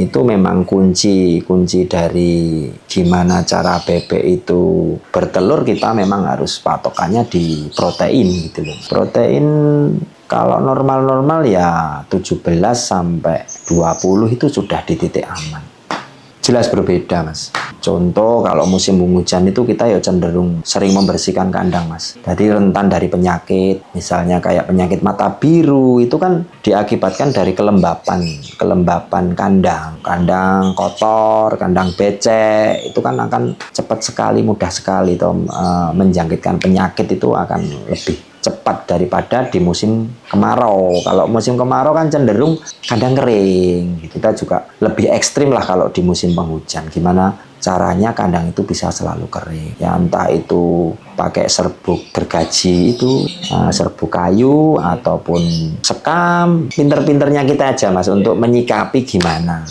Itu memang kunci dari gimana cara bebek itu bertelur, kita memang harus patokannya di protein gitu loh. Protein kalau normal-normal ya 17 sampai 20 itu sudah di titik aman. Jelas berbeda, Mas. Contoh kalau musim penghujan itu kita ya cenderung sering membersihkan kandang, Mas. Jadi rentan dari penyakit, misalnya kayak penyakit mata biru itu kan diakibatkan dari kelembapan kandang kotor, kandang becek, itu kan akan cepat sekali, mudah sekali toh, menjangkitkan penyakit itu akan lebih cepat daripada di musim kemarau. Kalau musim kemarau kan cenderung kandang kering. Kita juga lebih ekstrim lah kalau di musim penghujan. Gimana caranya kandang itu bisa selalu kering? Ya entah itu pakai serbuk gergaji itu, serbuk kayu ataupun sekam. Pinter-pinternya kita aja, Mas, untuk menyikapi gimana.